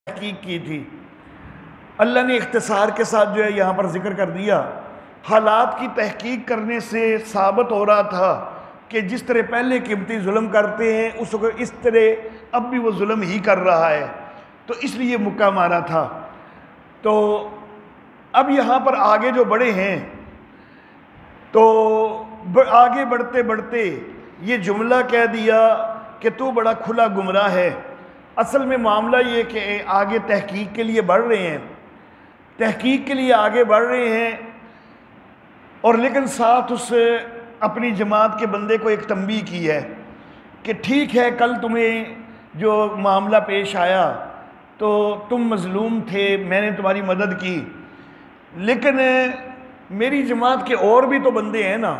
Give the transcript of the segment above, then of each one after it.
تحقیق کی تھی۔ اللہ نے اختصار کے ساتھ جو ہے یہاں پر ذکر کر دیا۔ حالات کی تحقیق کرنے سے ثابت ہو رہا تھا کہ جس طرح پہلے قبطی ظلم کرتے ہیں اس طرح اب بھی وہ ظلم ہی کر رہا ہے، تو اس لیے مکہ مارا تھا۔ تو اب یہاں پر آگے جو بڑھے ہیں تو آگے بڑھتے بڑھتے یہ جملہ کہہ دیا کہ تو بڑا کھلا گمراہ ہے۔ اصل میں معاملہ یہ کہ آگے تحقیق کے لیے بڑھ رہے ہیں، تحقیق کے لیے آگے بڑھ رہے ہیں، اور لیکن ساتھ اس اپنی جماعت کے بندے کو ایک تنبیہ کی ہے کہ ٹھیک ہے کل تمہیں جو معاملہ پیش آیا تو تم مظلوم تھے، میں نے تمہاری مدد کی، لیکن میری جماعت کے اور بھی تو بندے ہیں نا،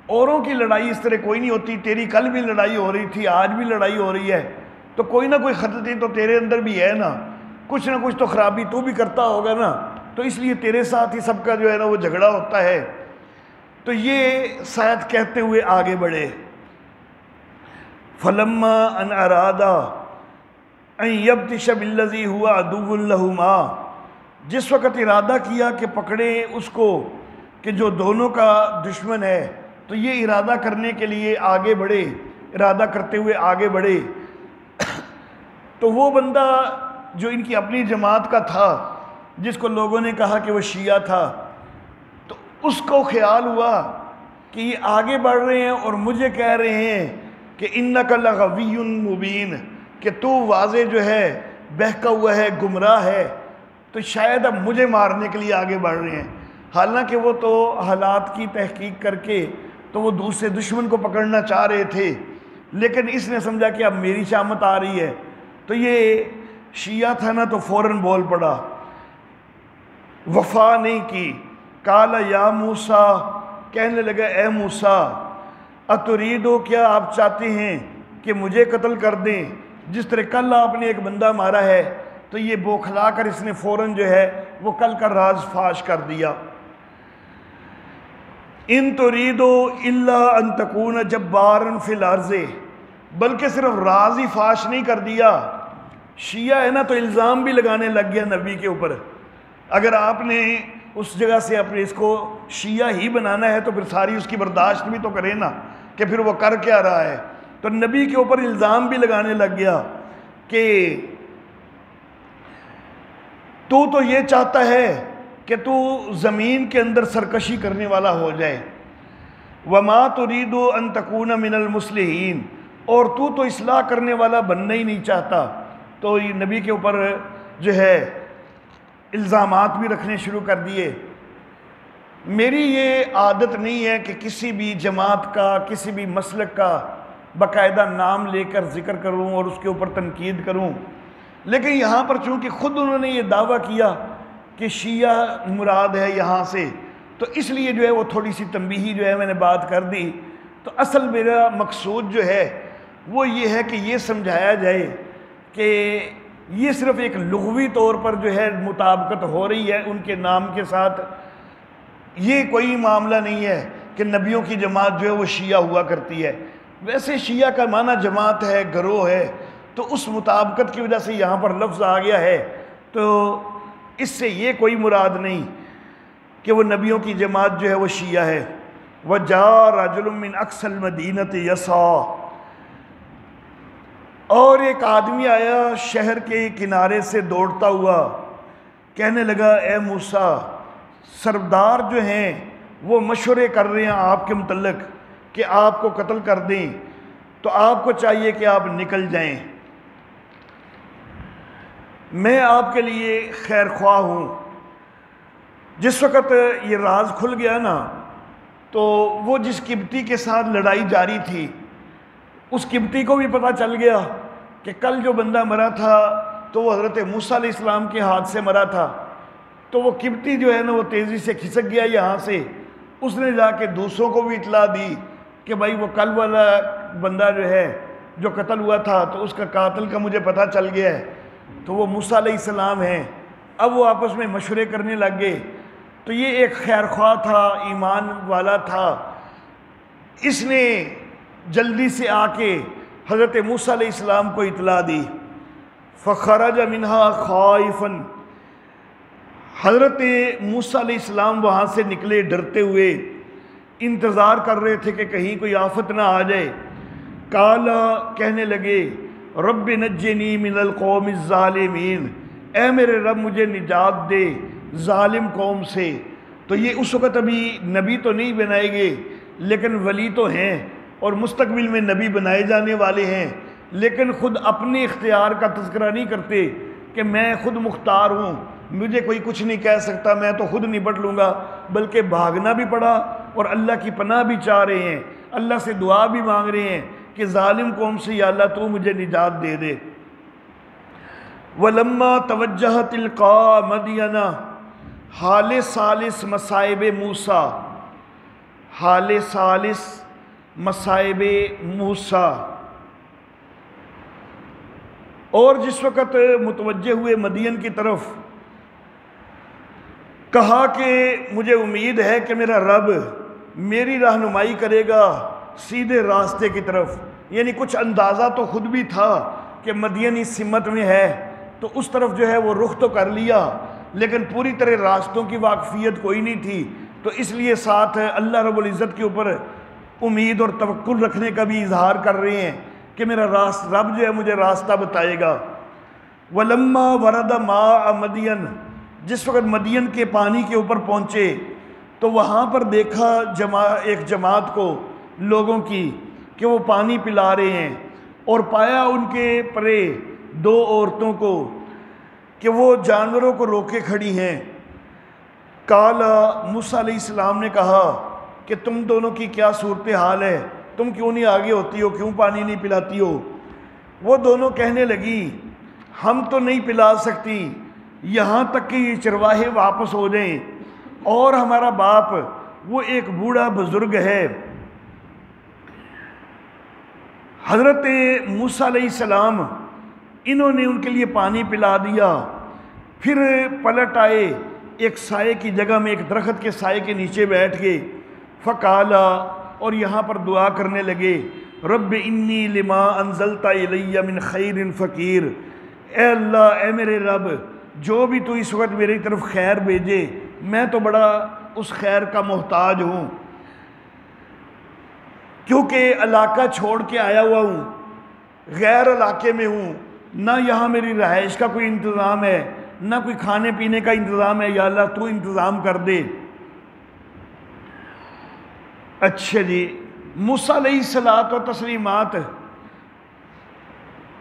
اوروں کی لڑائی اس طرح کوئی نہیں ہوتی، تیری کل بھی لڑائی ہو رہی تھی، آج بھی لڑائی ہو رہی ہے، تو کوئی نہ کوئی خطرتی تو تیرے اندر بھی ہے نا، کچھ نہ کچھ تو خرابی تو بھی کرتا ہوگا نا، تو اس لیے تیرے ساتھ ہی سب کا جو ہے نا وہ جھگڑا ہوتا ہے۔ تو یہ ساتھ کہتے ہوئے آگے بڑھے۔ فَلَمَّا أَنْ أَرَادَا أَنْ يَبْتِشَ بِالَّذِي هُوَ عَدُوٌّ لَهُمَا، جس وقت ارادہ کیا کہ پکڑیں اس کو کہ جو دونوں کا دشمن ہے، تو یہ ارادہ کرنے کے لیے آگے بڑھے، ارادہ کرتے ہوئے آگے بڑھے۔ تو وہ بندہ جو ان کی اپنی جماعت کا تھا، جس کو لوگوں نے کہا کہ وہ شیعہ تھا، تو اس کو خیال ہوا کہ یہ آگے بڑھ رہے ہیں اور مجھے کہہ رہے ہیں کہ اِنَّكَ لَغَوِيٌّ مُبِينٌ، کہ تو واضح جو ہے بہکا ہوا ہے، گمراہ ہے، تو شاید اب مجھے مارنے کے لیے آگے بڑھ رہے ہیں۔ حالانکہ وہ تو حالات کی تحقیق کر کے تو وہ دوسرے دشمن کو پکڑنا چاہ رہے تھے، لیکن اس نے سمجھا کہ اب میری شامت آ رہی ہے، تو یہ شیعہ تھا نا تو فوراً بول پڑا، وفا نہیں کی۔ قال یا موسیٰ، کہنے لگا اے موسیٰ، اتریدو، کیا آپ چاہتے ہیں کہ مجھے قتل کر دیں جس طرح کل آپ نے ایک بندہ مارا ہے؟ تو یہ بوکھلا کر اس نے فوراً جو ہے وہ کل کا راز فاش کر دیا۔ ان تریدو الا ان تکون جبارا فی الارض، بلکہ صرف راز ہی فاش نہیں کر دیا، شیعہ ہے نا تو الزام بھی لگانے لگ گیا نبی کے اوپر۔ اگر آپ نے اس جگہ سے اپنے اس کو شیعہ ہی بنانا ہے تو پھر ساری اس کی برداشت بھی تو کرے نا کہ پھر وہ کر کیا رہا ہے۔ تو نبی کے اوپر الزام بھی لگانے لگ گیا کہ تو یہ چاہتا ہے کہ تو زمین کے اندر سرکشی کرنے والا ہو جائے، وما تريد ان تكون من المصلحين، اور تو اصلاح کرنے والا بننا ہی نہیں چاہتا۔ تو یہ نبی کے اوپر جو ہے الزامات بھی رکھنے شروع کر دیے۔ میری یہ عادت نہیں ہے کہ کسی بھی جماعت کا، کسی بھی مسلک کا باقاعدہ نام لے کر ذکر کروں اور اس کے اوپر تنقید کروں، لیکن یہاں پر چونکہ خود انہوں نے یہ دعویٰ کیا کہ شیعہ مراد ہے یہاں سے، تو اس لیے جو ہے وہ تھوڑی سی تنبیہی جو ہے میں نے بات کر دی۔ تو اصل میرا مقصود جو ہے وہ یہ ہے کہ یہ سمجھایا جائے کہ یہ صرف ایک لغوی طور پر جو ہے مطابقت ہو رہی ہے ان کے نام کے ساتھ، یہ کوئی معاملہ نہیں ہے کہ نبیوں کی جماعت جو ہے وہ شیعہ ہوا کرتی ہے۔ ویسے شیعہ کا معنی جماعت ہے، گروہ ہے، تو اس مطابقت کی وجہ سے یہاں پر لفظ آ گیا ہے، تو اس سے یہ کوئی مراد نہیں کہ وہ نبیوں کی جماعت جو ہے وہ شیعہ ہے۔ وَجَاءَ رَجُلٌ مِّنْ أَقْصَى الْمَدِينَةِ يَسْعَىٰ، اور ایک آدمی آیا شہر کے کنارے سے دوڑتا ہوا، کہنے لگا اے موسیٰ، سردار جو ہیں وہ مشورے کر رہے ہیں آپ کے متعلق کہ آپ کو قتل کر دیں، تو آپ کو چاہیے کہ آپ نکل جائیں، میں آپ کے لیے خیر خواہ ہوں۔ جس وقت یہ راز کھل گیا نا، تو وہ جس قبطی کے ساتھ لڑائی جاری تھی، اس قبطی کو بھی پتہ چل گیا کہ کل جو بندہ مرا تھا تو وہ حضرت موسیٰ علیہ السلام کے ہاتھ سے مرا تھا۔ تو وہ قبطی جو ہے نا وہ تیزی سے کھسک گیا یہاں سے، اس نے جا کے دوسروں کو بھی اطلاع دی کہ بھائی وہ کل والا بندہ جو ہے جو قتل ہوا تھا تو اس کا قاتل کا مجھے پتہ چل گیا ہے، تو وہ موسیٰ علیہ السلام ہیں۔ اب وہ آپس میں مشورے کرنے لگ گئے۔ تو یہ ایک خیر خواہ تھا، ایمان والا تھا، اس نے جلدی سے آ کے حضرت موسیٰ علیہ السلام کو اطلاع دی۔ فخرج منہا خائفا، حضرت موسیٰ علیہ السلام وہاں سے نکلے ڈرتے ہوئے، انتظار کر رہے تھے کہ کہیں کوئی آفت نہ آ جائے۔ قالا، کہنے لگے، رب نجنی من القوم الظالمین، اے میرے رب مجھے نجات دے ظالم قوم سے۔ تو یہ اس وقت ابھی نبی تو نہیں بنائے گے، لیکن ولی تو ہیں اور مستقبل میں نبی بنائے جانے والے ہیں، لیکن خود اپنے اختیار کا تذکرہ نہیں کرتے کہ میں خود مختار ہوں، مجھے کوئی کچھ نہیں کہہ سکتا، میں تو خود نپٹ لوں گا، بلکہ بھاگنا بھی پڑا اور اللہ کی پناہ بھی چاہ رہے ہیں، اللہ سے دعا بھی مانگ رہے ہیں کہ ظالم قوم سے یا اللہ تو مجھے نجات دے دے۔ وَلَمَّا تَوَجَّهَ تِلْقَاءَ مَدْيَنَ، حال ثالث مصائب موسیٰ، حال ثالث مصائب موسیٰ۔ اور جس وقت متوجہ ہوئے مدین کی طرف، کہا کہ مجھے امید ہے کہ میرا رب میری رہنمائی کرے گا سیدھے راستے کی طرف، یعنی کچھ اندازہ تو خود بھی تھا کہ مدین اس سمت میں ہے، تو اس طرف جو ہے وہ رخ تو کر لیا، لیکن پوری طرح راستوں کی واقفیت کوئی نہیں تھی، تو اس لیے ساتھ اللہ رب العزت کے اوپر امید اور توکل رکھنے کا بھی اظہار کر رہے ہیں کہ میرا رب جو ہے مجھے راستہ بتائے گا۔ وَلَمَّا وَرَدَ مَاءَ مَدْيَنَ، جس وقت مدین کے پانی کے اوپر پہنچے تو وہاں پر دیکھا ایک جماعت کو لوگوں کی کہ وہ پانی پلا رہے ہیں، اور پایا ان کے پرے دو عورتوں کو کہ وہ جانوروں کو روکے کھڑی ہیں۔ قالا، موسیٰ علیہ السلام نے کہا کہ تم دونوں کی کیا صورتحال ہے، تم کیوں نہیں آگے ہوتی ہو، کیوں پانی نہیں پلاتی ہو؟ وہ دونوں کہنے لگی، ہم تو نہیں پلا سکتی یہاں تک کہ یہ چرواہے واپس ہو جائیں، اور ہمارا باپ وہ ایک بوڑھا بزرگ ہے۔ حضرت موسیٰ علیہ السلام انہوں نے ان کے لیے پانی پلا دیا، پھر پلٹ آئے، ایک سائے کی جگہ میں، ایک درخت کے سائے کے نیچے بیٹھ گئے۔ فقالا، اور یہاں پر دعا کرنے لگے، رب انی لما انزلت الی من خیر فقیر، اے اللہ، اے میرے رب، جو بھی تو اس وقت میری طرف خیر بھیجے میں تو بڑا اس خیر کا محتاج ہوں، کیونکہ علاقہ چھوڑ کے آیا ہوا ہوں، غیر علاقے میں ہوں، نہ یہاں میری رہائش کا کوئی انتظام ہے، نہ کوئی کھانے پینے کا انتظام ہے، یا اللہ تو انتظام کر دے۔ اچھا جی، موسیٰ علیہ الصلاۃ و تسلیمات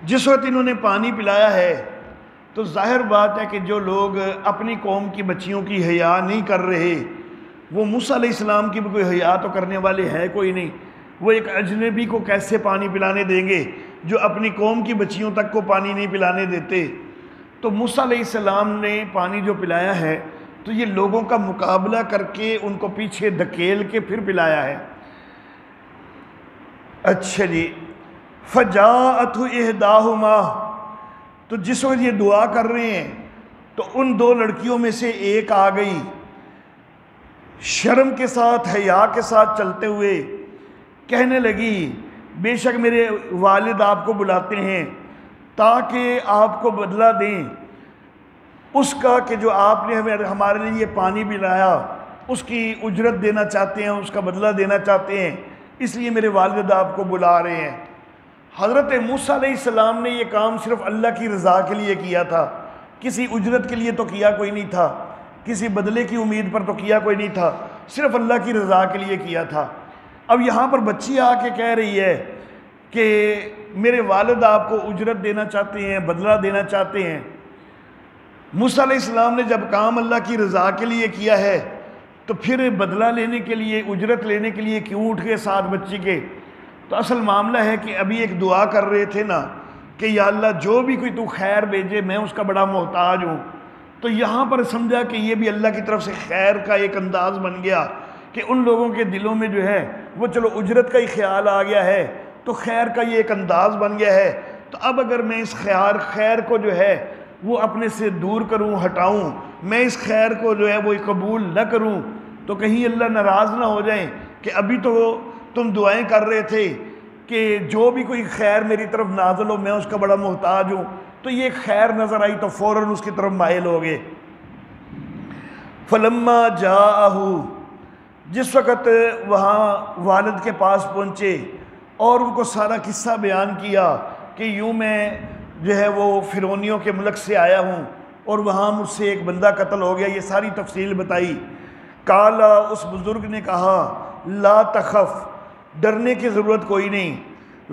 جس وقت انہوں نے پانی پلایا ہے تو ظاہر بات ہے کہ جو لوگ اپنی قوم کی بچیوں کی حیا نہیں کر رہے، وہ موسیٰ علیہ السلام کی بھی کوئی حیا تو کرنے والے ہے کوئی نہیں، وہ ایک اجنبی کو کیسے پانی پلانے دیں گے جو اپنی قوم کی بچیوں تک کو پانی نہیں پلانے دیتے؟ تو موسیٰ علیہ السلام نے پانی جو پلایا ہے تو یہ لوگوں کا مقابلہ کر کے ان کو پیچھے دھکیل کے پھر پلایا ہے۔ اچھا جی، فَجَاءَتْهُ إِحْدَاهُمَا، تو جس وقت یہ دعا کر رہے ہیں تو ان دو لڑکیوں میں سے ایک آ گئی، شرم کے ساتھ، حیا کے ساتھ چلتے ہوئے کہنے لگی، بے شک میرے والد آپ کو بلاتے ہیں تاکہ آپ کو بدلہ دیں اس کا کہ جو آپ نے ہمارے لیے پانی پلایا، اس کی اجرت دینا چاہتے ہیں، اس کا بدلہ دینا چاہتے ہیں، اس لیے میرے والد آپ کو بلا رہے ہیں۔ حضرت موسیٰ علیہ السلام نے یہ کام صرف اللہ کی رضا کے لیے کیا تھا، کسی اجرت کے لیے تو کیا کوئی نہیں تھا، کسی بدلے کی امید پر تو کیا کوئی نہیں تھا، صرف اللہ کی رضا کے لیے کیا تھا۔ اب یہاں پر بچی آ کے کہہ رہی ہے کہ میرے والد آپ کو اجرت دینا چاہتے ہیں، بدلہ دینا چاہتے ہیں۔ موسیٰ علیہ السلام نے جب کام اللہ کی رضا کے لیے کیا ہے تو پھر بدلہ لینے کے لیے، اجرت لینے کے لیے کیوں اٹھ گئے ساتھ بچی کے؟ تو اصل معاملہ ہے کہ ابھی ایک دعا کر رہے تھے نا کہ یا اللہ جو بھی کوئی تو خیر بھیجے میں اس کا بڑا محتاج ہوں، تو یہاں پر سمجھا کہ یہ بھی اللہ کی طرف سے خیر کا ایک انداز بن گیا کہ ان لوگوں کے دلوں میں جو ہے وہ چلو اجرت کا ہی خیال آ گیا ہے، تو خیر کا یہ ایک انداز بن گیا ہے، تو اب اگر میں اس خیر کو جو ہے وہ اپنے سے دور کروں، ہٹاؤں، میں اس خیر کو جو ہے وہ قبول نہ کروں تو کہیں اللہ ناراض نہ ہو جائیں کہ ابھی تو تم دعائیں کر رہے تھے کہ جو بھی کوئی خیر میری طرف نازل ہو میں اس کا بڑا محتاج ہوں، تو یہ خیر نظر آئی تو فوراً اس کی طرف مائل ہو گئے۔ فلما جاءہ، جس وقت وہاں والد کے پاس پہنچے اور ان کو سارا قصہ بیان کیا کہ یوں میں جو ہے وہ فرعونیوں کے ملک سے آیا ہوں اور وہاں مجھ سے ایک بندہ قتل ہو گیا، یہ ساری تفصیل بتائی۔ کالا، اس بزرگ نے کہا، لا تخف، ڈرنے کی ضرورت کوئی نہیں،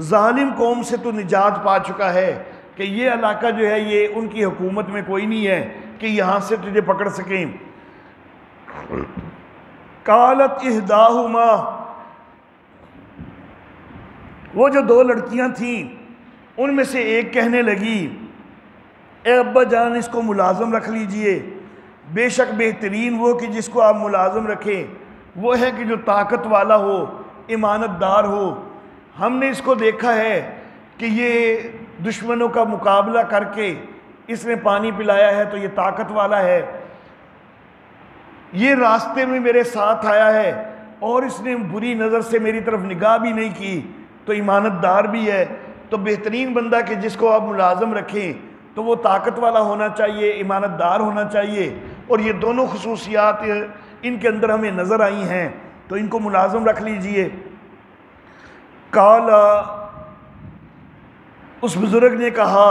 ظالم قوم سے تو نجات پا چکا ہے کہ یہ علاقہ جو ہے یہ ان کی حکومت میں کوئی نہیں ہے کہ یہاں سے تجھے پکڑ سکیں۔ قالت احداہما، وہ جو دو لڑکیاں تھیں ان میں سے ایک کہنے لگی، اے ابا جان اس کو ملازم رکھ لیجئے، بے شک بہترین وہ کہ جس کو آپ ملازم رکھیں وہ ہے کہ جو طاقت والا ہو، امانت دار ہو۔ ہم نے اس کو دیکھا ہے کہ یہ دشمنوں کا مقابلہ کر کے اس نے پانی پلایا ہے تو یہ طاقت والا ہے، یہ راستے میں میرے ساتھ آیا ہے اور اس نے بری نظر سے میری طرف نگاہ بھی نہیں کی تو امانت دار بھی ہے۔ تو بہترین بندہ کہ جس کو آپ ملازم رکھیں تو وہ طاقت والا ہونا چاہیے، امانت دار ہونا چاہیے، اور یہ دونوں خصوصیات ان کے اندر ہمیں نظر آئی ہیں تو ان کو ملازم رکھ لیجئے۔ قالا، اس بزرگ نے کہا،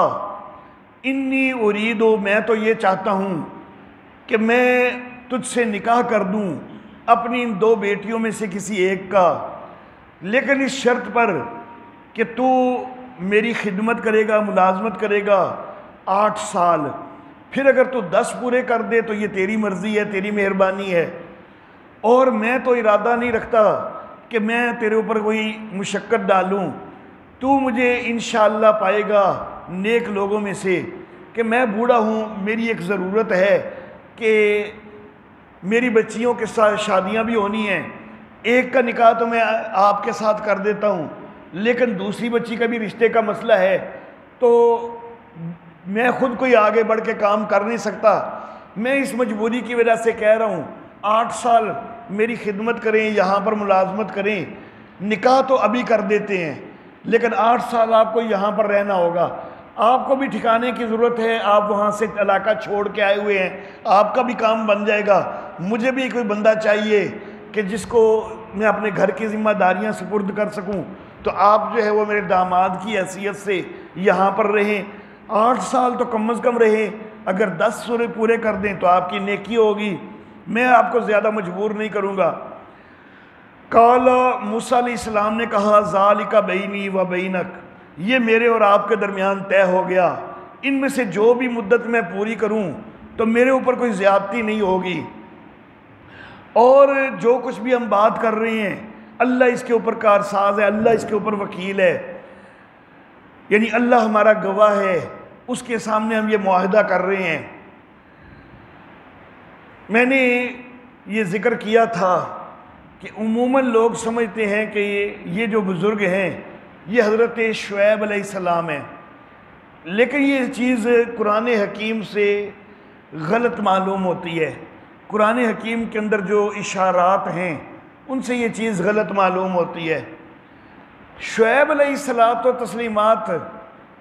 انی اریدو، میں تو یہ چاہتا ہوں کہ میں تجھ سے نکاح کر دوں اپنی ان دو بیٹیوں میں سے کسی ایک کا، لیکن اس شرط پر کہ تو میری خدمت کرے گا، ملازمت کرے گا 8 سال، پھر اگر تو 10 پورے کر دے تو یہ تیری مرضی ہے، تیری مہربانی ہے، اور میں تو ارادہ نہیں رکھتا کہ میں تیرے اوپر کوئی مشقت ڈالوں، تو مجھے انشاءاللہ پائے گا نیک لوگوں میں سے کہ میں بوڑھا ہوں، میری ایک ضرورت ہے کہ میری بچیوں کے ساتھ شادیاں بھی ہونی ہیں، ایک کا نکاح تو میں آپ کے ساتھ کر دیتا ہوں لیکن دوسری بچی کا بھی رشتے کا مسئلہ ہے تو میں خود کوئی آگے بڑھ کے کام کر نہیں سکتا، میں اس مجبوری کی وجہ سے کہہ رہا ہوں 8 سال میری خدمت کریں، یہاں پر ملازمت کریں، نکاح تو ابھی کر دیتے ہیں لیکن 8 سال آپ کو یہاں پر رہنا ہوگا، آپ کو بھی ٹھکانے کی ضرورت ہے، آپ وہاں سے علاقہ چھوڑ کے آئے ہوئے ہیں، آپ کا بھی کام بن جائے گا، مجھے بھی کوئی بندہ چاہیے کہ جس کو میں اپنے گھر کی ذمہ داریاں سپرد کر سکوں، تو آپ جو ہے وہ میرے داماد کی حیثیت سے یہاں پر رہیں، 8 سال تو کم از کم رہیں، اگر 10 سورے پورے کر دیں تو آپ کی نیکی ہوگی، میں آپ کو زیادہ مجبور نہیں کروں گا۔ قال، موسیٰ علیہ السلام نے کہا، ذالک بینی و بینک، یہ میرے اور آپ کے درمیان طے ہو گیا، ان میں سے جو بھی مدت میں پوری کروں تو میرے اوپر کوئی زیادتی نہیں ہوگی، اور جو کچھ بھی ہم بات کر رہے ہیں اللہ اس کے اوپر کارساز ہے، اللہ اس کے اوپر وکیل ہے، یعنی اللہ ہمارا گواہ ہے، اس کے سامنے ہم یہ معاہدہ کر رہے ہیں۔ میں نے یہ ذکر کیا تھا کہ عموماً لوگ سمجھتے ہیں کہ یہ جو بزرگ ہیں یہ حضرت شعیب علیہ السلام ہیں، لیکن یہ چیز قرآن حکیم سے غلط معلوم ہوتی ہے، قرآن حکیم کے اندر جو اشارات ہیں ان سے یہ چیز غلط معلوم ہوتی ہے۔ شعیب علیہ الصلاۃ و تسلیمات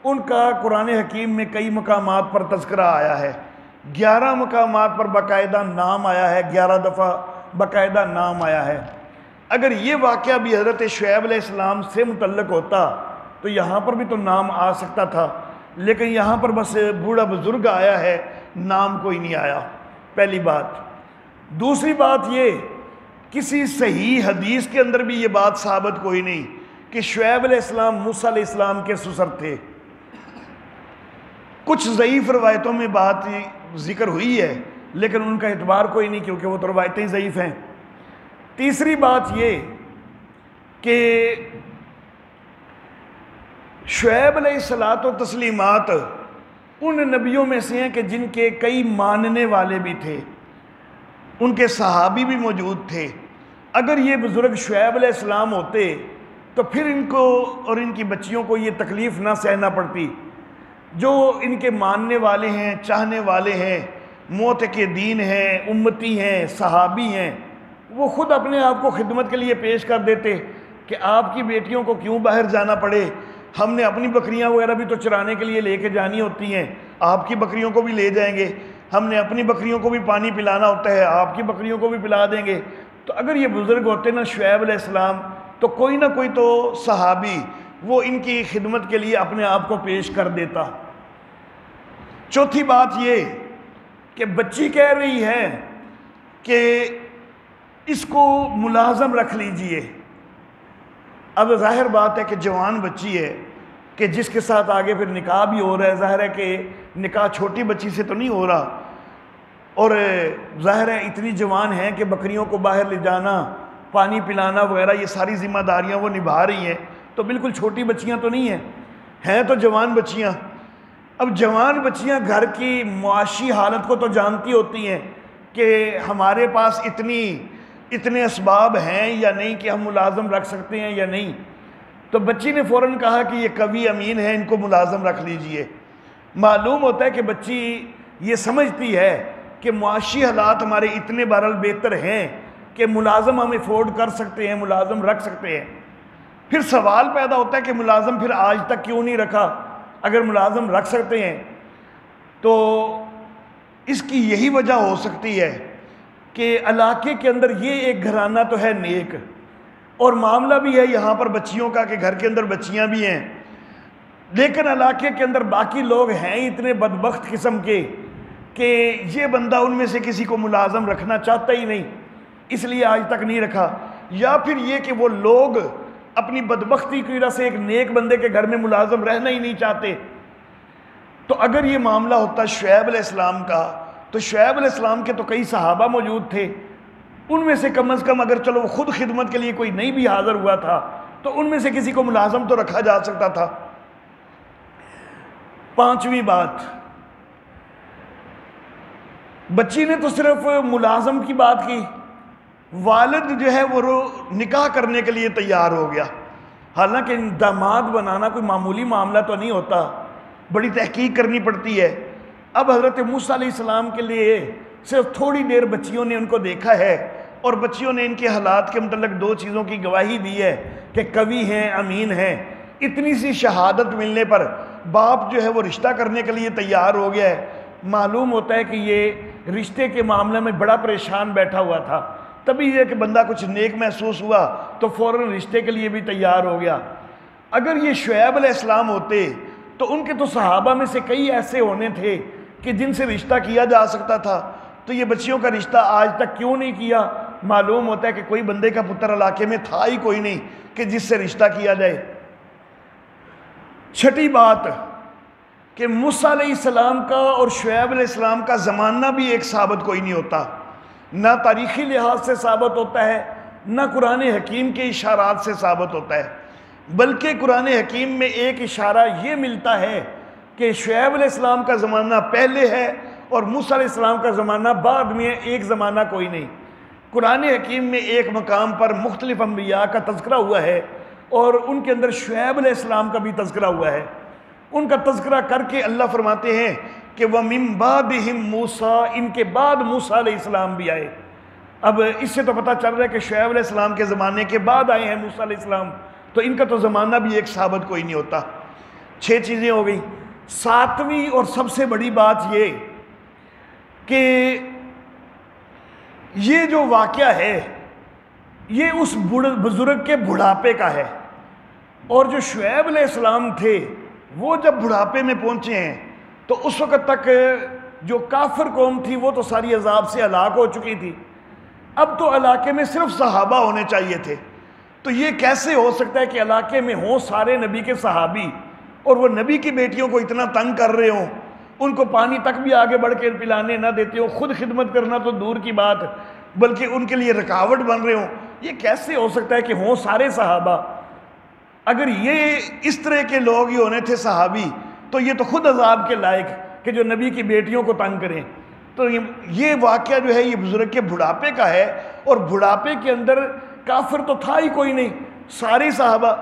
ان کا قرآن حکیم میں کئی مقامات پر تذکرہ آیا ہے، 11 مقامات پر باقاعدہ نام آیا ہے، 11 دفعہ باقاعدہ نام آیا ہے۔ اگر یہ واقعہ بھی حضرت شعیب علیہ السلام سے متعلق ہوتا تو یہاں پر بھی تو نام آ سکتا تھا، لیکن یہاں پر بس بوڑھا بزرگ آیا ہے، نام کوئی نہیں آیا، پہلی بات۔ دوسری بات یہ، کسی صحیح حدیث کے اندر بھی یہ بات ثابت کوئی نہیں کہ شعیب علیہ السلام موسیٰ علیہ السلام کے سسر تھے، کچھ ضعیف روایتوں میں بات ذکر ہوئی ہے لیکن ان کا اعتبار کوئی نہیں کیونکہ وہ تو روایتیں ضعیف ہیں۔ تیسری بات یہ کہ شعیب علیہ الصلاۃ و تسلیمات ان نبیوں میں سے ہیں کہ جن کے کئی ماننے والے بھی تھے، ان کے صحابی بھی موجود تھے۔ اگر یہ بزرگ شعیب علیہ السلام ہوتے تو پھر ان کو اور ان کی بچیوں کو یہ تکلیف نہ سہنا پڑتی، جو ان کے ماننے والے ہیں، چاہنے والے ہیں، موت کے دین ہیں، امتی ہیں، صحابی ہیں، وہ خود اپنے آپ کو خدمت کے لیے پیش کر دیتے کہ آپ کی بیٹیوں کو کیوں باہر جانا پڑے، ہم نے اپنی بکریاں وغیرہ بھی تو چرانے کے لیے لے کے جانی ہوتی ہیں، آپ کی بکریوں کو بھی لے جائیں گے، ہم نے اپنی بکریوں کو بھی پانی پلانا ہوتا ہے، آپ کی بکریوں کو بھی پلا دیں گے۔ تو اگر یہ بزرگ ہوتے نا شعیب علیہ السلام، تو کوئی نہ کوئی تو صحابی وہ ان کی خدمت کے لیے اپنے آپ کو پیش کر دیتا۔ چوتھی بات یہ کہ بچی کہہ رہی ہے کہ اس کو ملازم رکھ لیجئے۔ اب ظاہر بات ہے کہ جوان بچی ہے کہ جس کے ساتھ آگے پھر نکاح بھی ہو رہا ہے، ظاہر ہے کہ نکاح چھوٹی بچی سے تو نہیں ہو رہا، اور ظاہر ہے اتنی جوان ہیں کہ بکریوں کو باہر لے جانا، پانی پلانا وغیرہ یہ ساری ذمہ داریاں وہ نبھا رہی ہیں، تو بالکل چھوٹی بچیاں تو نہیں ہیں تو جوان بچیاں۔ اب جوان بچیاں گھر کی معاشی حالت کو تو جانتی ہوتی ہیں کہ ہمارے پاس اتنے اسباب ہیں یا نہیں کہ ہم ملازم رکھ سکتے ہیں یا نہیں، تو بچی نے فوراً کہا کہ یہ قوی امین ہے، ان کو ملازم رکھ لیجئے۔ معلوم ہوتا ہے کہ بچی یہ سمجھتی ہے کہ معاشی حالات ہمارے اتنے بہرحال بہتر ہیں کہ ملازم ہم افورڈ کر سکتے ہیں، ملازم رکھ سکتے ہیں۔ پھر سوال پیدا ہوتا ہے کہ ملازم پھر آج تک کیوں نہیں رکھا؟ اگر ملازم رکھ سکتے ہیں تو اس کی یہی وجہ ہو سکتی ہے کہ علاقے کے اندر یہ ایک گھرانہ تو ہے نیک، اور معاملہ بھی ہے یہاں پر بچیوں کا کہ گھر کے اندر بچیاں بھی ہیں، لیکن علاقے کے اندر باقی لوگ ہیں اتنے بدبخت قسم کے کہ یہ بندہ ان میں سے کسی کو ملازم رکھنا چاہتا ہی نہیں، اس لیے آج تک نہیں رکھا۔ یا پھر یہ کہ وہ لوگ اپنی بدبختی کی وجہ سے ایک نیک بندے کے گھر میں ملازم رہنا ہی نہیں چاہتے۔ تو اگر یہ معاملہ ہوتا شعیب علیہ السلام کا، تو شعیب علیہ السلام کے تو کئی صحابہ موجود تھے، ان میں سے کم از کم اگر چلو خود خدمت کے لیے کوئی نہیں بھی حاضر ہوا تھا تو ان میں سے کسی کو ملازم تو رکھا جا سکتا تھا۔ پانچویں بات، بچی نے تو صرف ملازم کی بات کی، والد جو ہے وہ نکاح کرنے کے لیے تیار ہو گیا۔ حالانکہ داماد بنانا کوئی معمولی معاملہ تو نہیں ہوتا، بڑی تحقیق کرنی پڑتی ہے۔ اب حضرت موسیٰ علیہ السلام کے لیے صرف تھوڑی دیر بچیوں نے ان کو دیکھا ہے، اور بچیوں نے ان کے حالات کے متعلق دو چیزوں کی گواہی دی ہے کہ قوی ہیں، امین ہیں۔ اتنی سی شہادت ملنے پر باپ جو ہے وہ رشتہ کرنے کے لیے تیار ہو گیا ہے۔ معلوم ہوتا ہے کہ یہ رشتے کے معاملے میں بڑا پریشان بیٹھا ہوا تھا، تبھی یہ کہ بندہ کچھ نیک محسوس ہوا تو فوراً رشتے کے لیے بھی تیار ہو گیا۔ اگر یہ شعیب علیہ السلام ہوتے تو ان کے تو صحابہ میں سے کئی ایسے ہونے تھے کہ جن سے رشتہ کیا جا سکتا تھا، تو یہ بچیوں کا رشتہ آج تک کیوں نہیں کیا؟ معلوم ہوتا ہے کہ کوئی بندے کا پتر علاقے میں تھا ہی کوئی نہیں کہ جس سے رشتہ کیا جائے۔ چھٹی بات کہ موسیٰ علیہ السلام کا اور شعیب علیہ السلام کا زمانہ بھی ایک ثابت کوئی نہیں ہوتا، نہ تاریخی لحاظ سے ثابت ہوتا ہے، نہ قرآن حکیم کے اشارات سے ثابت ہوتا ہے، بلکہ قرآن حکیم میں ایک اشارہ یہ ملتا ہے کہ شعیب علیہ السلام کا زمانہ پہلے ہے اور موسیٰ علیہ السلام کا زمانہ بعد میں، ایک زمانہ کوئی نہیں۔ قرآن حکیم میں ایک مقام پر مختلف انبیاء کا تذکرہ ہوا ہے اور ان کے اندر شعیب علیہ السلام کا بھی تذکرہ ہوا ہے۔ ان کا تذکرہ کر کے اللہ فرماتے ہیں کہ وَمِن بَعْدِهِمْ مُوسَىٰ، ان کے بعد موسیٰ علیہ السلام بھی آئے۔ اب اس سے تو پتہ چل رہا ہے کہ شعیب علیہ السلام کے زمانے کے بعد آئے ہیں موسیٰ علیہ السلام، تو ان کا تو زمانہ بھی ایک ثابت کوئی نہیں ہوتا۔ 6 چیزیں ہو گئی۔ 7ویں اور سب سے بڑی بات یہ کہ یہ جو واقعہ ہے یہ اس بزرگ کے بڑھاپے کا ہے، اور جو شعیب علیہ السلام تھے وہ جب بڑھاپے میں پہنچے ہیں تو اس وقت تک جو کافر قوم تھی وہ تو ساری عذاب سے ہلاک ہو چکی تھی، اب تو علاقے میں صرف صحابہ ہونے چاہیے تھے۔ تو یہ کیسے ہو سکتا ہے کہ علاقے میں ہوں سارے نبی کے صحابی اور وہ نبی کی بیٹیوں کو اتنا تنگ کر رہے ہوں، ان کو پانی تک بھی آگے بڑھ کے پلانے نہ دیتے ہوں، خود خدمت کرنا تو دور کی بات بلکہ ان کے لیے رکاوٹ بن رہے ہوں؟ یہ کیسے ہو سکتا ہے کہ ہوں سارے صحابہ؟ اگر یہ اس طرح کے لوگ ہی ہونے تھے صحابی تو یہ تو خود عذاب کے لائق کہ جو نبی کی بیٹیوں کو تنگ کریں۔ تو یہ واقعہ جو ہے یہ بزرگ کے بڑھاپے کا ہے، اور بڑھاپے کے اندر کافر تو تھا ہی کوئی نہیں، سارے صحابہ۔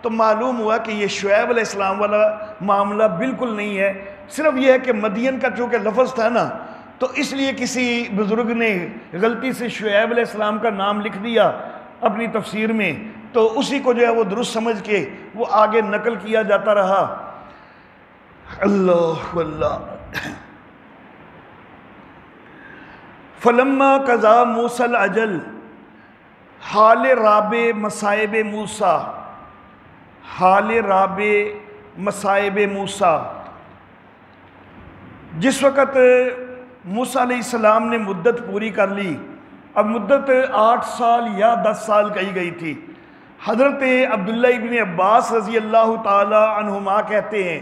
تو معلوم ہوا کہ یہ شعیب علیہ السلام والا معاملہ بالکل نہیں ہے، صرف یہ ہے کہ مدین کا چونکہ لفظ تھا نا تو اس لیے کسی بزرگ نے غلطی سے شعیب علیہ السلام کا نام لکھ دیا اپنی تفسیر میں، تو اسی کو جو ہے وہ درست سمجھ کے وہ آگے نقل کیا جاتا رہا۔ اللہ اللہ۔ فلما قضا موسیٰ الاجل، حال رابع مصائب موسیٰ، حال رابع مصائب موسیٰ، جس وقت موسیٰ علیہ السلام نے مدت پوری کر لی، اب مدت 8 سال یا 10 سال کہی گئی تھی۔ حضرت عبداللہ ابن عباس رضی اللہ تعالی عنہما کہتے ہیں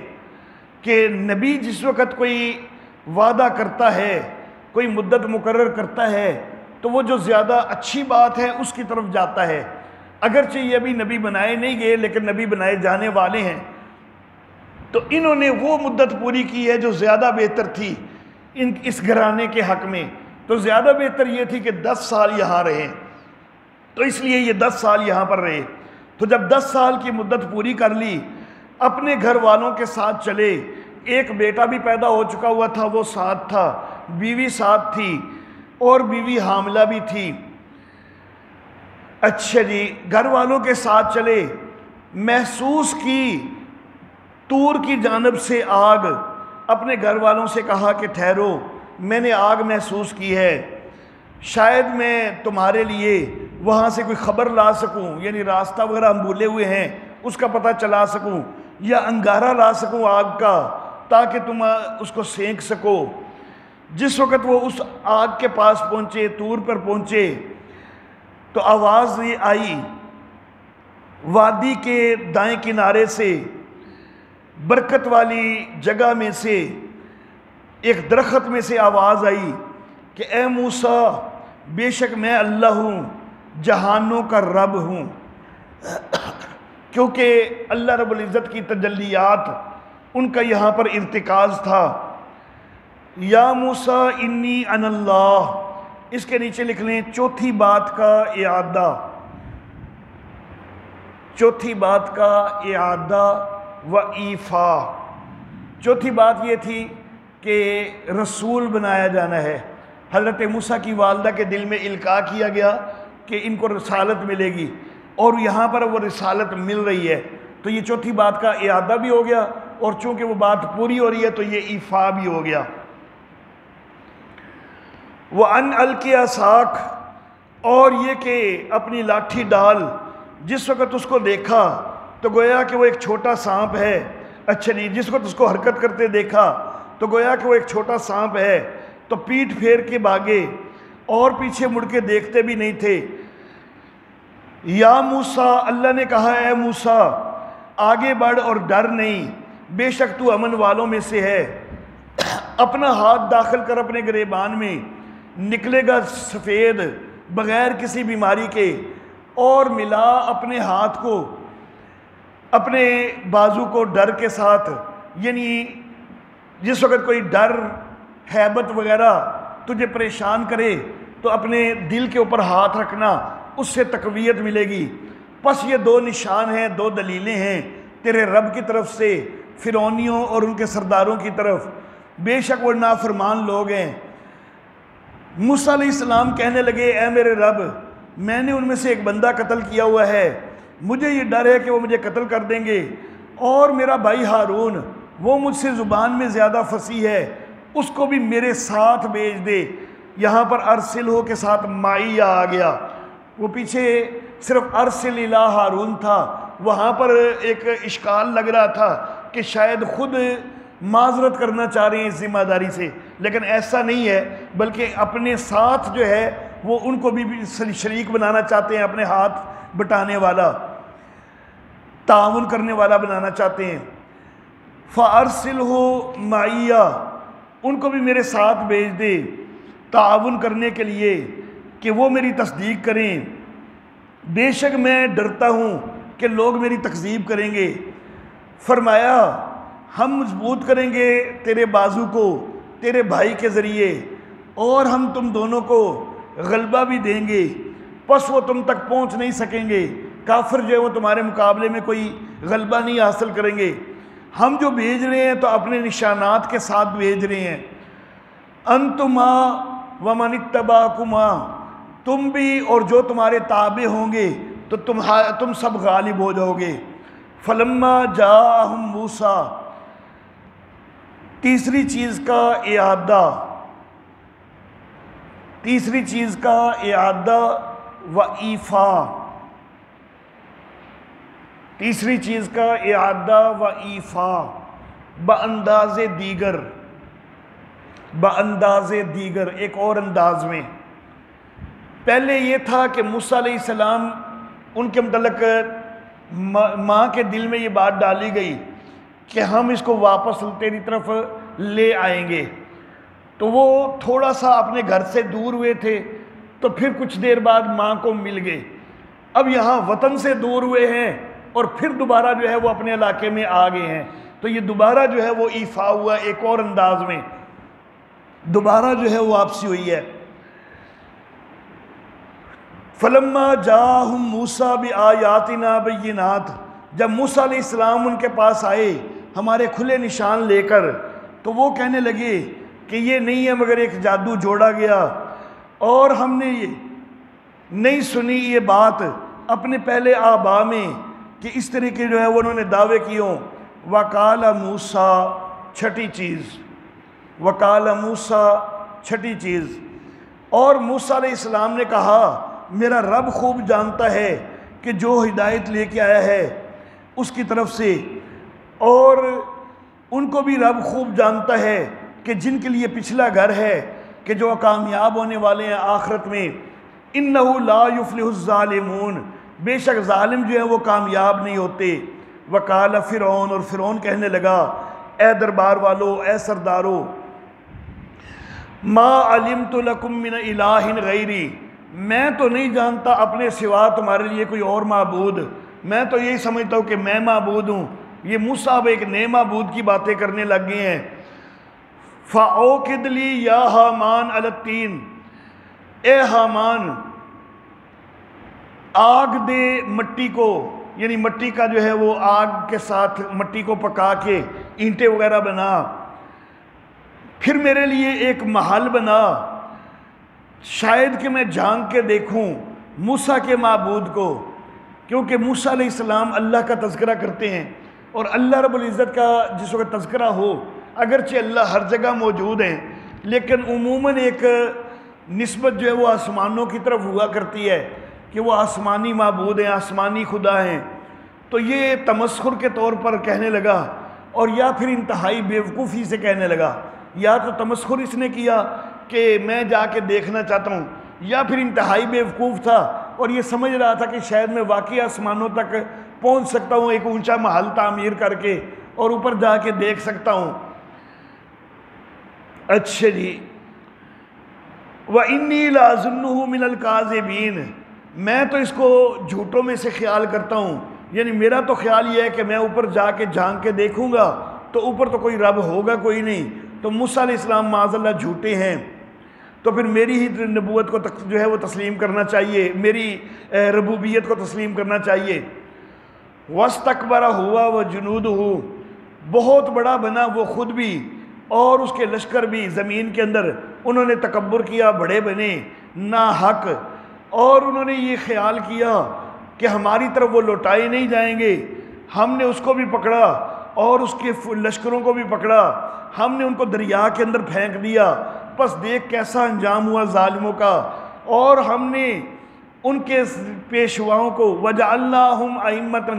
کہ نبی جس وقت کوئی وعدہ کرتا ہے، کوئی مدت مقرر کرتا ہے، تو وہ جو زیادہ اچھی بات ہے اس کی طرف جاتا ہے، اگرچہ یہ ابھی نبی بنائے نہیں گئے لیکن نبی بنائے جانے والے ہیں۔ تو انہوں نے وہ مدت پوری کی ہے جو زیادہ بہتر تھی اس گھرانے کے حق میں، تو زیادہ بہتر یہ تھی کہ 10 سال یہاں رہیں، تو اس لیے یہ 10 سال یہاں پر رہے۔ تو جب 10 سال کی مدت پوری کر لی، اپنے گھر والوں کے ساتھ چلے، ایک بیٹا بھی پیدا ہو چکا ہوا تھا، وہ ساتھ تھا، بیوی ساتھ تھی، اور بیوی حاملہ بھی تھی۔ اچھا جی، گھر والوں کے ساتھ چلے، محسوس کی طور کی جانب سے آگ، اپنے گھر والوں سے کہا کہ ٹھہرو، میں نے آگ محسوس کی ہے، شاید میں تمہارے لیے وہاں سے کوئی خبر لا سکوں، یعنی راستہ وغیرہ ہم بھولے ہوئے ہیں اس کا پتہ چلا سکوں، یا انگارہ لا سکوں آگ کا تاکہ تم اس کو سینک سکو۔ جس وقت وہ اس آگ کے پاس پہنچے، طور پر پہنچے، تو آواز یہ آئی، وادی کے دائیں کنارے سے، برکت والی جگہ میں سے، ایک درخت میں سے آواز آئی کہ اے موسیٰ، بے شک میں اللہ ہوں، جہانوں کا رب ہوں۔ کیونکہ اللہ رب العزت کی تجلیات ان کا یہاں پر ارتکاز تھا۔ یا موسیٰ انی انا اللہ، اس کے نیچے لکھ لیں چوتھی بات کا اعادہ، چوتھی بات کا اعادہ و ایفا۔ چوتھی بات یہ تھی کہ رسول بنایا جانا ہے۔ حضرت موسیٰ کی والدہ کے دل میں القاء کیا گیا کہ ان کو رسالت ملے گی، اور یہاں پر وہ رسالت مل رہی ہے، تو یہ چوتھی بات کا اعادہ بھی ہو گیا، اور چونکہ وہ بات پوری ہو رہی ہے تو یہ ایفا بھی ہو گیا۔ وَأَنْ أَلْقِ عَصَاكَ، اور یہ کہ اپنی لاٹھی ڈال۔ جس وقت اس کو دیکھا تو گویا کہ وہ ایک چھوٹا سانپ ہے۔ اچھا جی، جس وقت اس کو حرکت کرتے دیکھا تو گویا کہ وہ ایک چھوٹا سانپ ہے، تو پیٹھ پھیر کے بھاگے اور پیچھے مڑ کے دیکھتے بھی نہیں تھے۔ یا موسیٰ، اللہ نے کہا اے موسیٰ آگے بڑھ اور ڈر نہیں، بے شک تو امن والوں میں سے ہے۔ اپنا ہاتھ داخل کر اپنے گریبان میں، نکلے گا سفید بغیر کسی بیماری کے، اور ملا اپنے ہاتھ کو اپنے بازو کو ڈر کے ساتھ، یعنی جس وقت کوئی ڈر، ہیبت وغیرہ تجھے پریشان کرے تو اپنے دل کے اوپر ہاتھ رکھنا، اس سے تقویت ملے گی۔ پس یہ 2 نشان ہیں، 2 دلیلیں ہیں تیرے رب کی طرف سے فرعونیوں اور ان کے سرداروں کی طرف، بے شک وہ نافرمان لوگ ہیں۔ موسیٰ علیہ السلام کہنے لگے اے میرے رب، میں نے ان میں سے ایک بندہ قتل کیا ہوا ہے، مجھے یہ ڈر ہے کہ وہ مجھے قتل کر دیں گے، اور میرا بھائی ہارون وہ مجھ سے زبان میں زیادہ فصیح ہے، اس کو بھی میرے ساتھ بھیج دے۔ یہاں پر ارسل ہو کے ساتھ معیہ آ گیا، وہ پیچھے صرف ارسل الی ہارون تھا، وہاں پر ایک اشکال لگ رہا تھا کہ شاید خود معذرت کرنا چاہ رہے ہیں اس ذمہ داری سے، لیکن ایسا نہیں ہے، بلکہ اپنے ساتھ جو ہے وہ ان کو بھی شریک بنانا چاہتے ہیں، اپنے ہاتھ بٹانے والا، تعاون کرنے والا بنانا چاہتے ہیں۔ فَأَرْسِلْهُ مَعِيَّ، ان کو بھی میرے ساتھ بھیج دے تعاون کرنے کے لیے کہ وہ میری تصدیق کریں، بے شک میں ڈرتا ہوں کہ لوگ میری تکذیب کریں گے۔ فرمایا ہم مضبوط کریں گے تیرے بازو کو تیرے بھائی کے ذریعے، اور ہم تم دونوں کو غلبہ بھی دیں گے، پس وہ تم تک پہنچ نہیں سکیں گے، کافر جو ہے وہ تمہارے مقابلے میں کوئی غلبہ نہیں حاصل کریں گے۔ ہم جو بھیج رہے ہیں تو اپنے نشانات کے ساتھ بھیج رہے ہیں۔ انتما ومن اتبعکما، تم بھی اور جو تمہارے تابع ہوں گے، تو تم سب غالب ہو جاؤ گے۔ فلما جاءہم موسیٰ، تیسری چیز کا اعادہ و ایفا، تیسری چیز کا اعادہ و ایفا بانداز دیگر، ایک اور انداز میں۔ پہلے یہ تھا کہ موسیٰ علیہ السلام ان کے متعلق ماں کے دل میں یہ بات ڈالی گئی کہ ہم اس کو واپس تیری طرف لے آئیں گے، تو وہ تھوڑا سا اپنے گھر سے دور ہوئے تھے، تو پھر کچھ دیر بعد ماں کو مل گئے۔ اب یہاں وطن سے دور ہوئے ہیں اور پھر دوبارہ جو ہے وہ اپنے علاقے میں آ گئے ہیں، تو یہ دوبارہ جو ہے وہ ایفا ہوا، ایک اور انداز میں دوبارہ جو ہے وہ واپسی ہوئی ہے۔ فلما جاءہم موسیٰ بآیاتنا بینات، جب موسیٰ علیہ السلام ان کے پاس آئے ہمارے کھلے نشان لے کر، تو وہ کہنے لگے کہ یہ نہیں ہے مگر ایک جادو جوڑا گیا، اور ہم نے یہ نہیں سنی یہ بات اپنے پہلے آباء میں کہ اس طرح کے جو ہے وہ انہوں نے دعوے کیوں۔ وقال موسیٰ، چھٹی چیز، اور موسیٰ علیہ السلام نے کہا میرا رب خوب جانتا ہے کہ جو ہدایت لے کے آیا ہے اس کی طرف سے، اور ان کو بھی رب خوب جانتا ہے کہ جن کے لیے پچھلا گھر ہے کہ جو کامیاب ہونے والے ہیں آخرت میں۔ انہ لا یفلح الظالمون، بے شک ظالم جو ہے وہ کامیاب نہیں ہوتے۔ وقال فرعون، اور فرعون کہنے لگا اے دربار والو، اے سردارو، ما علمت لکم من الہ غیری، میں تو نہیں جانتا اپنے سوا تمہارے لیے کوئی اور معبود، میں تو یہی سمجھتا ہوں کہ میں معبود ہوں۔ یہ موسیٰ اب ایک نئے معبود کی باتیں کرنے لگ گئے ہیں۔ فَأَوْقِدْ لِي يَا حَامَانُ عَلَى الطِّينِ، اے حامان آگ دے مٹی کو، یعنی مٹی کا جو ہے وہ آگ کے ساتھ مٹی کو پکا کے اینٹیں وغیرہ بنا، پھر میرے لیے ایک محل بنا، شاید کہ میں جھانک کے دیکھوں موسیٰ کے معبود کو، کیونکہ موسیٰ علیہ السلام اللہ کا تذکرہ کرتے ہیں، اور اللہ رب العزت کا جس وقت تذکرہ ہو، اگرچہ اللہ ہر جگہ موجود ہیں لیکن عموماً ایک نسبت جو ہے وہ آسمانوں کی طرف ہوا کرتی ہے کہ وہ آسمانی معبود ہیں، آسمانی خدا ہیں، تو یہ تمسخر کے طور پر کہنے لگا، اور یا پھر انتہائی بیوقوفی سے کہنے لگا۔ یا تو تمسخر اس نے کیا کہ میں جا کے دیکھنا چاہتا ہوں، یا پھر انتہائی بیوقوف تھا اور یہ سمجھ رہا تھا کہ شاید میں واقعی آسمانوں تک پہنچ سکتا ہوں، ایک اونچا محل تعمیر کر کے اور اوپر جا کے دیکھ سکتا ہوں۔ اچھا جی، وَإِنِّي لَأَظُنُّهُ مِنَ الْكَاذِبِينَ، میں تو اس کو جھوٹوں میں سے خیال کرتا ہوں، یعنی میرا تو خیال یہ ہے کہ میں اوپر جا کے جھانک کے دیکھوں گا تو اوپر تو کوئی رب ہوگا کوئی نہیں، تو موسیٰ علیہ السلام معاذ اللہ جھوٹے ہیں، تو پھر میری ہی نبوت کو جو ہے وہ تسلیم کرنا چاہیے، میری ربوبیت کو تسلیم کرنا چاہیے۔ وَاسْتَكْبَرَ هُوَ وَجُنُودُهُ، بہت بڑا بنا وہ خود بھی اور اس کے لشکر بھی زمین کے اندر، انہوں نے تکبر کیا، بڑے بنے ناحق، اور انہوں نے یہ خیال کیا کہ ہماری طرف وہ لوٹائے نہیں جائیں گے، ہم نے اس کو بھی پکڑا اور اس کے لشکروں کو بھی پکڑا، ہم نے ان کو دریا کے اندر پھینک دیا، پس دیکھ کیسا انجام ہوا ظالموں کا، اور ہم نے ان کے پیشواؤں کو وَجَعَلْنَاهُمْ أَئِمَّةً،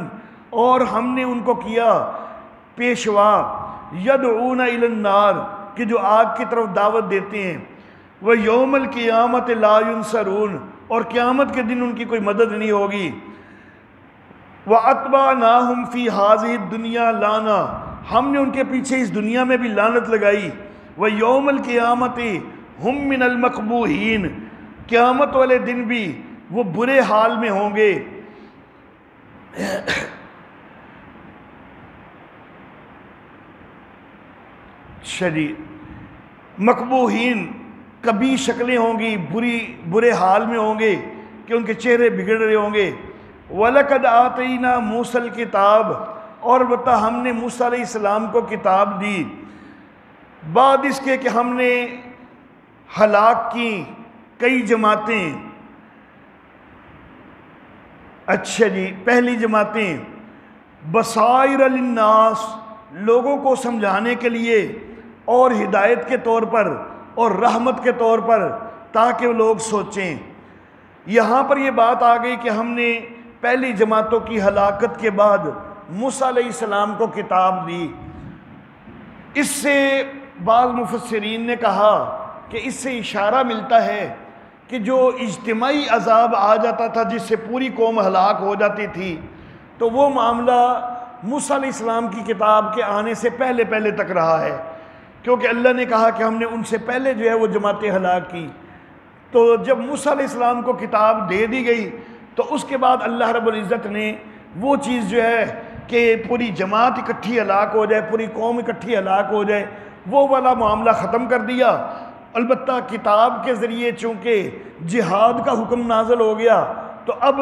اور ہم نے ان کو کیا پیشوا، يَدْعُونَ إِلَى النَّارِ، کہ جو آگ کی طرف دعوت دیتے ہیں، وَيَوْمَ الْقِيَامَةِ لَا يُنصَرُونَ، اور قیامت کے دن ان کی کوئی مدد نہیں ہوگی۔ وَأَتْبَعْنَاهُمْ فِي هَذِهِ الدُّنْيَا لَعْنَةً، ہم نے ان کے پیچھے اس دنیا میں بھی لعنت لگائی، وَيَوْمَ الْقِيَامَةِ هُمْ مِنَ الْمَقْبُوحِينَ، قیامت والے دن بھی وہ برے حال میں ہوں گے۔ مقبوحین، کبھی شکلیں ہوں گی، برے حال میں ہوں گے کہ ان کے چہرے بگڑ رہے ہوں گے۔ وَلَقَدْ آتَيْنَا مُوسَى الْكِتَابَ، اور بتا ہم نے موسیٰ علیہ السلام کو کتاب دی، بعد اس کے کہ ہم نے ہلاک کی کئی جماعتیں، اچھا جی، پہلی جماعتیں بصائر للناس، لوگوں کو سمجھانے کے لیے اور ہدایت کے طور پر اور رحمت کے طور پر، تاکہ لوگ سوچیں۔ یہاں پر یہ بات آ گئی کہ ہم نے پہلی جماعتوں کی ہلاکت کے بعد موسیٰ علیہ السلام کو کتاب دی۔ اس سے بعض مفسرین نے کہا کہ اس سے اشارہ ملتا ہے کہ جو اجتماعی عذاب آ جاتا تھا جس سے پوری قوم ہلاک ہو جاتی تھی، تو وہ معاملہ موسیٰ علیہ السلام کی کتاب کے آنے سے پہلے پہلے تک رہا ہے، کیونکہ اللہ نے کہا کہ ہم نے ان سے پہلے جو ہے وہ جماعتیں ہلاک کی۔ تو جب موسیٰ علیہ السلام کو کتاب دے دی گئی تو اس کے بعد اللہ رب العزت نے وہ چیز جو ہے کہ پوری جماعت اکٹھی ہلاک ہو جائے، پوری قوم اکٹھی ہلاک ہو جائے، وہ والا معاملہ ختم کر دیا۔ البتہ کتاب کے ذریعے چونکہ جہاد کا حکم نازل ہو گیا، تو اب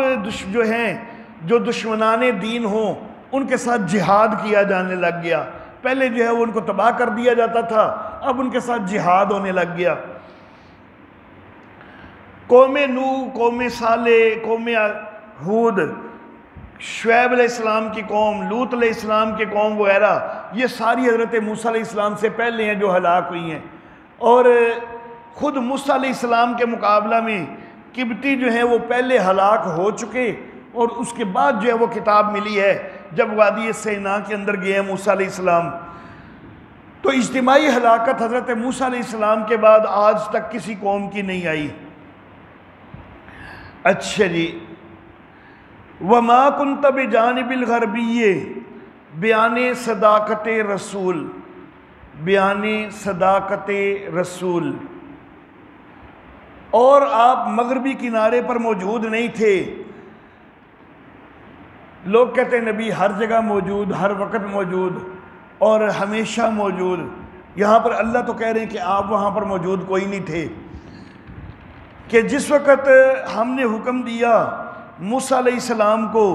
جو دشمنان دین ہوں ان کے ساتھ جہاد کیا جانے لگ گیا۔ پہلے جو ہے وہ ان کو تباہ کر دیا جاتا تھا، اب ان کے ساتھ جہاد ہونے لگ گیا۔ قوم نوح، قوم صالح، قوم ہود، شعیب علیہ السلام کی قوم، لوط علیہ السلام کی قوم وغیرہ، یہ ساری حضرت موسیٰ علیہ السلام سے پہلے ہیں جو ہلاک ہوئی ہیں۔ اور خود موسیٰ علیہ السلام کے مقابلہ میں قبطی جو ہیں وہ پہلے ہلاک ہو چکے، اور اس کے بعد جو ہے وہ کتاب ملی ہے جب وادی سینا کے اندر گئے ہیں موسیٰ علیہ السلام۔ تو اجتماعی ہلاکت حضرت موسیٰ علیہ السلام کے بعد آج تک کسی قوم کی نہیں آئی۔ اچھا جی، وَمَا كُنْتَ بِجَانِبِ الْغَرْبِيِّ، بیان صداقت رسول، بیان صداقت رسول، اور آپ مغربی کنارے پر موجود نہیں تھے۔ لوگ کہتے ہیں نبی ہر جگہ موجود، ہر وقت موجود اور ہمیشہ موجود۔ یہاں پر اللہ تو کہہ رہے ہیں کہ آپ وہاں پر موجود کوئی نہیں تھے، کہ جس وقت ہم نے حکم دیا موسیٰ علیہ السلام کو،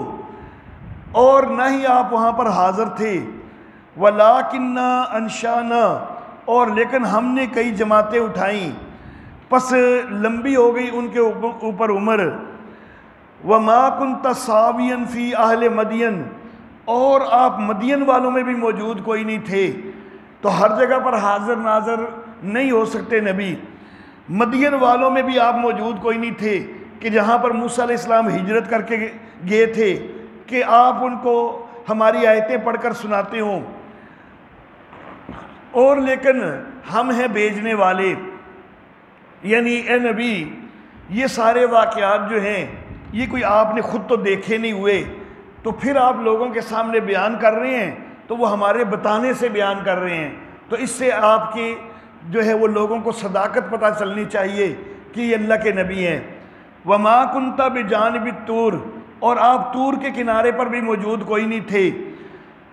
اور نہ ہی آپ وہاں پر حاضر تھے۔ وَلَٰكِنَّا أَنشَأْنَا، اور لیکن ہم نے کئی جماعتیں اٹھائیں، پس لمبی ہو گئی ان کے اوپر عمر۔ وَمَا كُنْتَ سَاوِيًا فِي أَهْلِ مَدْيَنَ، اور آپ مدین والوں میں بھی موجود کوئی نہیں تھے۔ تو ہر جگہ پر حاضر ناظر نہیں ہو سکتے نبی۔ مدین والوں میں بھی آپ موجود کوئی نہیں تھے کہ جہاں پر موسیٰ علیہ السلام ہجرت کر کے گئے تھے کہ آپ ان کو ہماری آیتیں پڑھ کر سناتے ہوں۔ اور لیکن ہم ہیں بھیجنے والے، یعنی اے نبی یہ سارے واقعات جو ہیں یہ کوئی آپ نے خود تو دیکھے نہیں ہوئے، تو پھر آپ لوگوں کے سامنے بیان کر رہے ہیں تو وہ ہمارے بتانے سے بیان کر رہے ہیں۔ تو اس سے آپ کی جو ہے وہ لوگوں کو صداقت پتہ چلنی چاہیے کہ یہ اللہ کے نبی ہیں۔ وَمَا كُنْتَ بِجَانِبِ الطُّورِ، اور آپ طور کے کنارے پر بھی موجود کوئی نہیں تھے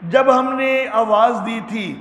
جب ہم نے آواز دی تھی